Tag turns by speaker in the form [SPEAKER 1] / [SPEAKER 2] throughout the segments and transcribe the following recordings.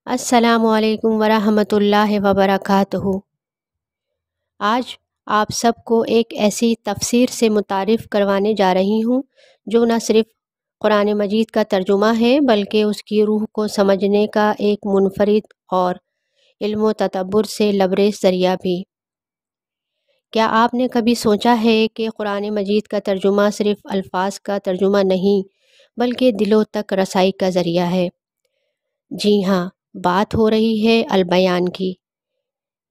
[SPEAKER 1] السلام علیکم ورحمۃ اللہ وبرکاتہ۔ آج آپ سب کو ایک ایسی تفسیر سے متعارف کروانے جا رہی ہوں جو نہ صرف قرآن مجید کا ترجمہ ہے بلکہ اس کی روح کو سمجھنے کا ایک منفرد اور علم و تدبر سے لبریز ذریعہ بھی۔ کیا آپ نے کبھی سوچا ہے کہ قرآن مجید کا ترجمہ صرف الفاظ کا ترجمہ نہیں بلکہ دلوں تک رسائی کا ذریعہ ہے؟ جی ہاں، بات ہو رہی ہے البیان کی۔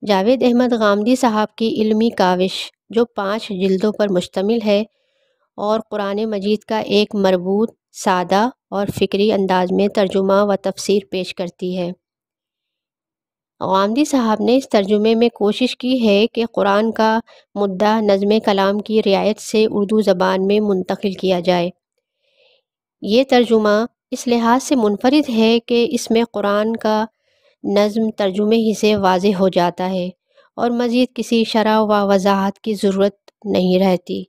[SPEAKER 1] جاوید احمد غامدی صاحب کی علمی کاوش جو 5 جلدوں پر مشتمل ہے اور قرآن مجید کا ایک مربوط، سادہ اور فکری انداز میں ترجمہ و تفسیر پیش کرتی ہے۔ غامدی صاحب نے اس ترجمے میں کوشش کی ہے کہ قرآن کا مدعا نظم کلام کی رعایت سے اردو زبان میں منتقل کیا جائے۔ یہ ترجمہ اس لحاظ سے منفرد ہے کہ اس میں قرآن کا نظم ترجمے ہی سے واضح ہو جاتا ہے اور مزید کسی شرح و وضاحت کی ضرورت نہیں رہتی۔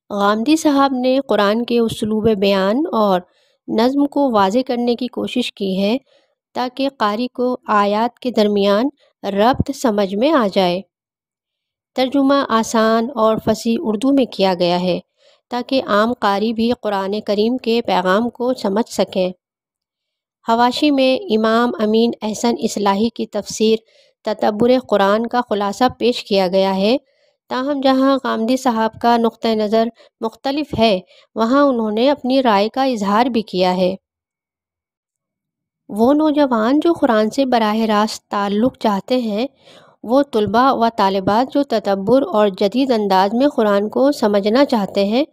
[SPEAKER 1] غامدی صاحب نے قرآن کے اسلوب بیان اور نظم کو واضح کرنے کی کوشش کی ہے تاکہ قاری کو آیات کے درمیان ربط سمجھ میں آ جائے۔ ترجمہ آسان اور فصیح اردو میں کیا گیا ہے تاکہ عام قاری بھی قرآن کریم کے پیغام کو سمجھ سکیں۔ حواشی میں امام امین احسن اصلاحی کی تفسیر تدبر قرآن کا خلاصہ پیش کیا گیا ہے، تاہم جہاں غامدی صاحب کا نقطہ نظر مختلف ہے وہاں انہوں نے اپنی رائے کا اظہار بھی کیا ہے۔ وہ نوجوان جو قرآن سے براہ راست تعلق چاہتے ہیں، وہ طلباء و طالبات جو تدبر اور جدید انداز میں قرآن کو سمجھنا چاہتے ہیں،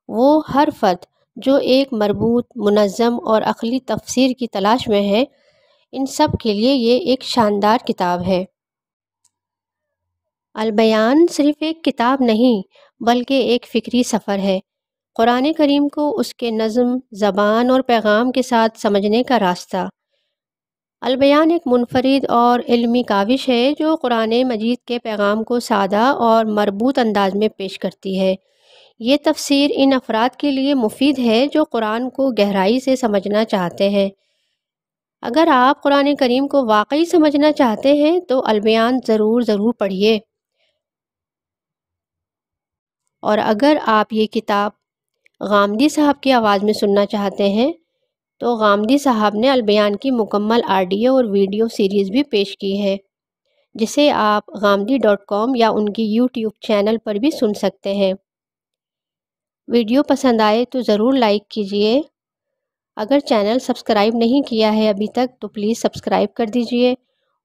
[SPEAKER 1] وہ ہر فرد جو ایک مربوط، منظم اور عقلی تفسیر کی تلاش میں ہے، ان سب کے لیے یہ ایک شاندار کتاب ہے۔ البیان صرف ایک کتاب نہیں بلکہ ایک فکری سفر ہے، قرآن کریم کو اس کے نظم، زبان اور پیغام کے ساتھ سمجھنے کا راستہ۔ البیان ایک منفرد اور علمی کاوش ہے جو قرآن مجید کے پیغام کو سادہ اور مربوط انداز میں پیش کرتی ہے۔ یہ تفسیر ان افراد کے لیے مفید ہے جو قرآن کو گہرائی سے سمجھنا چاہتے ہیں۔ اگر آپ قرآن کریم کو واقعی سمجھنا چاہتے ہیں تو البیان ضرور پڑھیے، اور اگر آپ یہ کتاب غامدی صاحب کی آواز میں سننا چاہتے ہیں تو غامدی صاحب نے البیان کی مکمل آڈیو اور ویڈیو سیریز بھی پیش کی ہے، جسے آپ ghamdi.com یا ان کی یوٹیوب چینل پر بھی سن سکتے ہیں۔ ویڈیو پسند آئے تو ضرور لائک کیجئے۔ اگر چینل سبسکرائب نہیں کیا ہے ابھی تک تو پلیز سبسکرائب کر دیجئے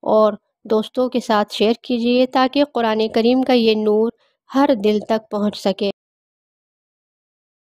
[SPEAKER 1] اور دوستوں کے ساتھ شیئر کیجئے تاکہ قرآن کریم کا یہ نور ہر دل تک پہنچ سکے۔